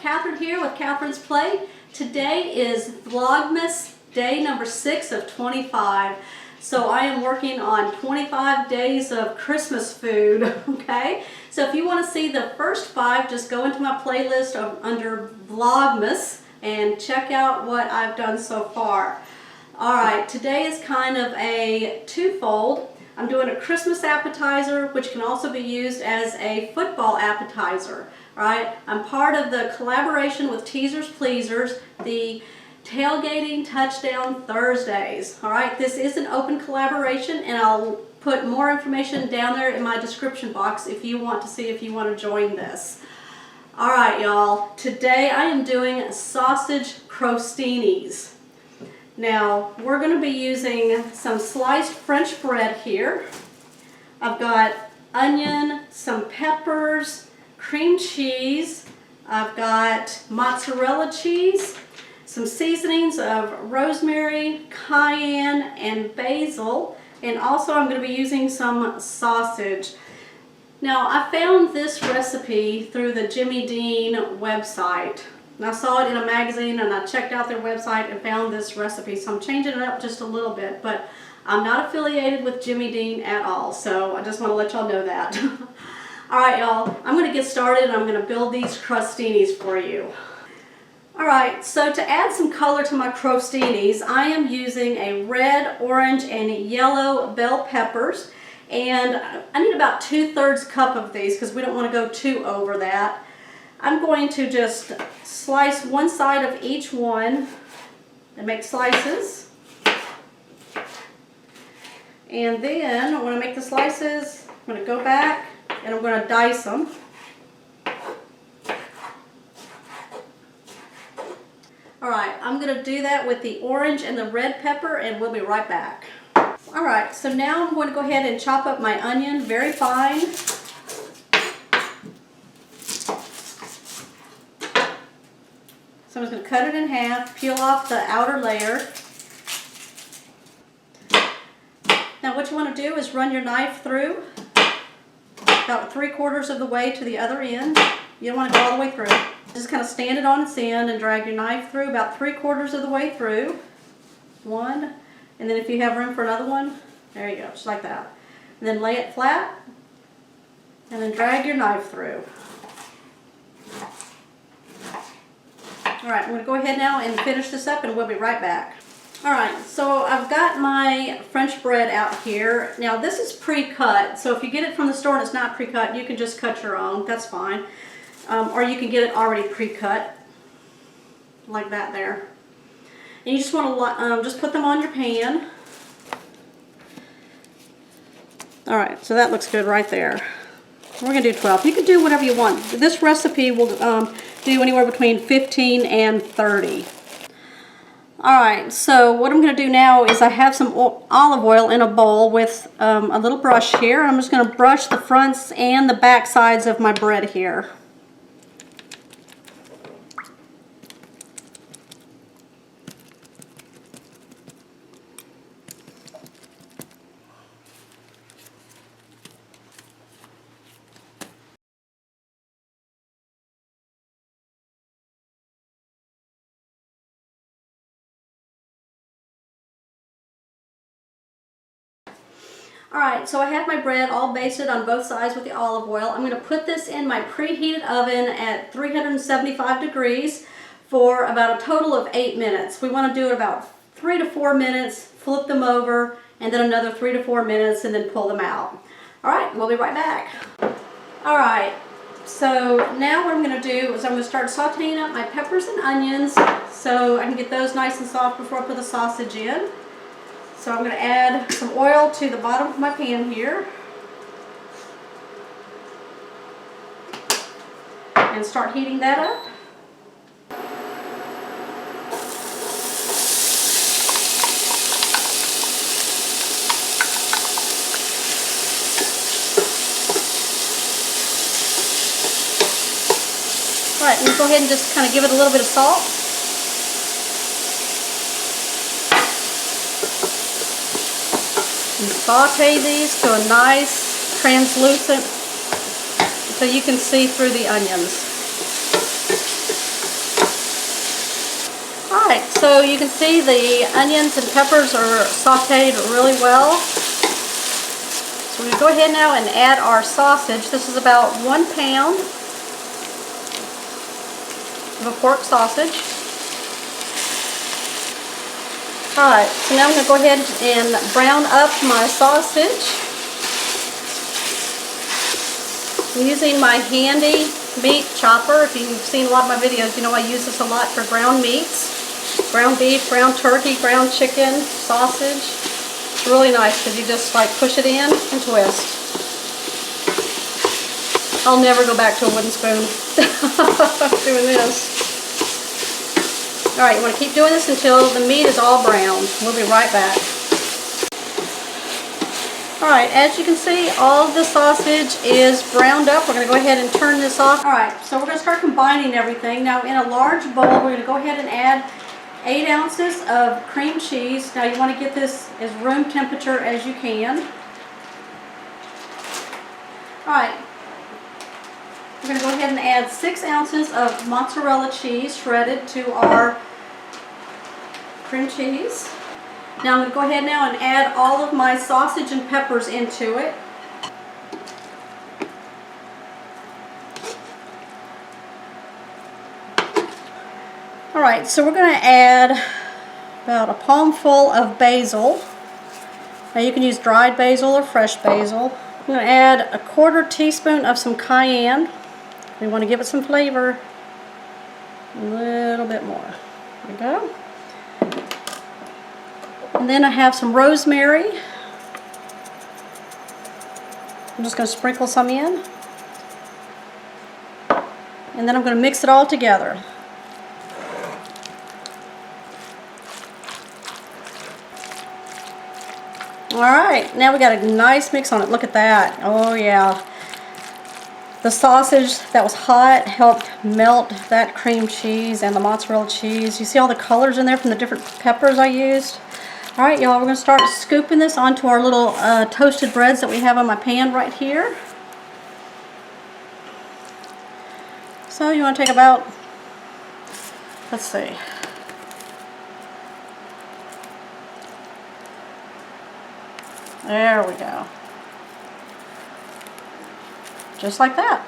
Catherine here with Catherine's Plate. Today is Vlogmas day number 6 of 25. So I am working on 25 days of Christmas food, okay? So if you want to see the first 5, just go into my playlist under Vlogmas and check out what I've done so far. Alright, today is kind of a twofold. I'm doing a Christmas appetizer, which can also be used as a football appetizer. Right? I'm part of the collaboration with Teasers, Pleasers, the Tailgating Touchdown Thursdays. Alright, this is an open collaboration, and I'll put more information down there in my description box if you want to see if you want to join this. Alright, y'all, today I am doing sausage crostinis. Now, we're going to be using some sliced French bread here. I've got onion, some peppers, cream cheese, I've got mozzarella cheese, some seasonings of rosemary, cayenne, and basil, and also I'm going to be using some sausage. Now, I found this recipe through the Jimmy Dean website. And I saw it in a magazine and I checked out their website and found this recipe, so I'm changing it up just a little bit, but I'm not affiliated with Jimmy Dean at all, so I just want to let y'all know that. Alright, y'all, I'm going to get started and I'm going to build these crostinis for you. Alright, so to add some color to my crostinis, I am using a red, orange, and yellow bell peppers. And I need about 2/3 cup of these because we don't want to go too over that. I'm going to just slice one side of each one and make slices. And then when I make the slices, I'm going to go back and I'm going to dice them. Alright, I'm going to do that with the orange and the red pepper, and we'll be right back. Alright, so now I'm going to go ahead and chop up my onion very fine. So I'm just going to cut it in half, peel off the outer layer. Now what you want to do is run your knife through about 3/4 of the way to the other end. You don't want to go all the way through. Just kind of stand it on its end and drag your knife through about 3/4 of the way through. One, and then if you have room for another one, there you go, just like that. And then lay it flat, and then drag your knife through. Alright, I'm going to go ahead now and finish this up and we'll be right back. Alright, so I've got my French bread out here. Now this is pre-cut, so if you get it from the store and it's not pre-cut, you can just cut your own, that's fine. Or you can get it already pre-cut, like that there. And you just want to just put them on your pan. Alright, so that looks good right there. We're going to do 12. You can do whatever you want. This recipe will do anywhere between 15 and 30. Alright, so what I'm going to do now is I have some olive oil in a bowl with a little brush here. I'm just going to brush the fronts and the back sides of my bread here. Alright, so I have my bread all basted on both sides with the olive oil. I'm going to put this in my preheated oven at 375 degrees for about a total of 8 minutes. We want to do it about 3 to 4 minutes, flip them over, and then another 3 to 4 minutes, and then pull them out. Alright, we'll be right back. Alright, so now what I'm going to do is I'm going to start sauteing up my peppers and onions so I can get those nice and soft before I put the sausage in. So I'm going to add some oil to the bottom of my pan here and start heating that up. Alright, and go ahead and just kind of give it a little bit of salt. And saute these to a nice translucent so you can see through the onions. Alright, so you can see the onions and peppers are sauteed really well. So we're going to go ahead now and add our sausage. This is about 1 pound of a pork sausage. Alright, so now I'm going to go ahead and brown up my sausage. I'm using my handy meat chopper. If you've seen a lot of my videos, you know I use this a lot for ground meats. Ground beef, ground turkey, ground chicken, sausage. It's really nice because you just like push it in and twist. I'll never go back to a wooden spoon doing this. Alright, you want to keep doing this until the meat is all browned. We'll be right back. Alright, as you can see, all of the sausage is browned up. We're going to go ahead and turn this off. Alright, so we're going to start combining everything. Now in a large bowl, we're going to go ahead and add 8 ounces of cream cheese. Now you want to get this as room temperature as you can. Alright, we're going to go ahead and add 6 ounces of mozzarella cheese shredded to our cream cheese. Now I'm going to go ahead now and add all of my sausage and peppers into it. Alright, so we're going to add about a palmful of basil. Now you can use dried basil or fresh basil. I'm going to add a 1/4 teaspoon of some cayenne. We want to give it some flavor. A little bit more. There we go. And then I have some rosemary. I'm just going to sprinkle some in. And then I'm going to mix it all together. Alright, now we got a nice mix on it. Look at that. Oh yeah. The sausage that was hot helped melt that cream cheese and the mozzarella cheese. You see all the colors in there from the different peppers I used? Alright y'all, we're going to start scooping this onto our little toasted breads that we have on my pan right here. So you want to take about, let's see. There we go. Just like that.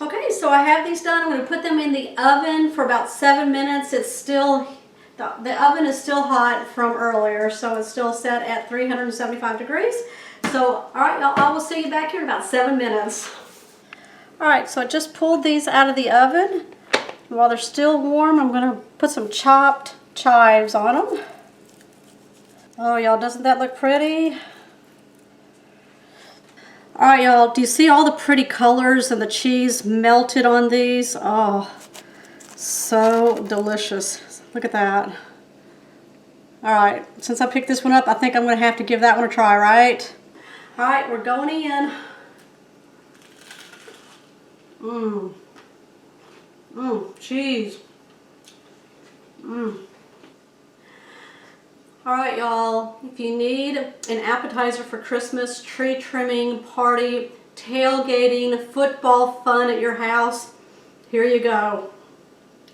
Okay, so I have these done. I'm going to put them in the oven for about 7 minutes. It's still, the oven is still hot from earlier, so it's still set at 375 degrees. So, alright y'all, I will see you back here in about 7 minutes. Alright, so I just pulled these out of the oven. While they're still warm, I'm going to put some chopped chives on them. Oh y'all, doesn't that look pretty? Alright y'all, do you see all the pretty colors and the cheese melted on these? Oh, so delicious. Look at that. Alright, since I picked this one up, I think I'm going to have to give that one a try, right? Alright, we're going in. Cheese. Alright y'all, if you need an appetizer for Christmas, tree trimming, party, tailgating, football fun at your house, here you go.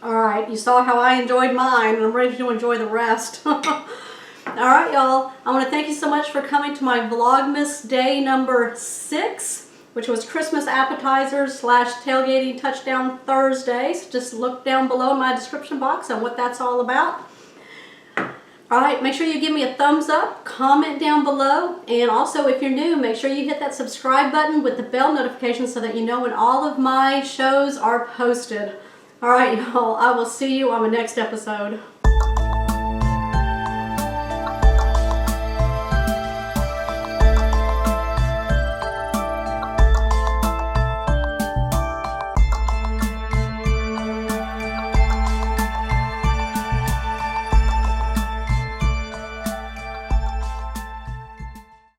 Alright, you saw how I enjoyed mine, and I'm ready to enjoy the rest. Alright y'all, I want to thank you so much for coming to my Vlogmas day number 6, which was Christmas appetizers / tailgating touchdown Thursdays. Just look down below in my description box on what that's all about. Alright, make sure you give me a thumbs up, comment down below, and also if you're new, make sure you hit that subscribe button with the bell notification so that you know when all of my shows are posted. Alright y'all, I will see you on the next episode.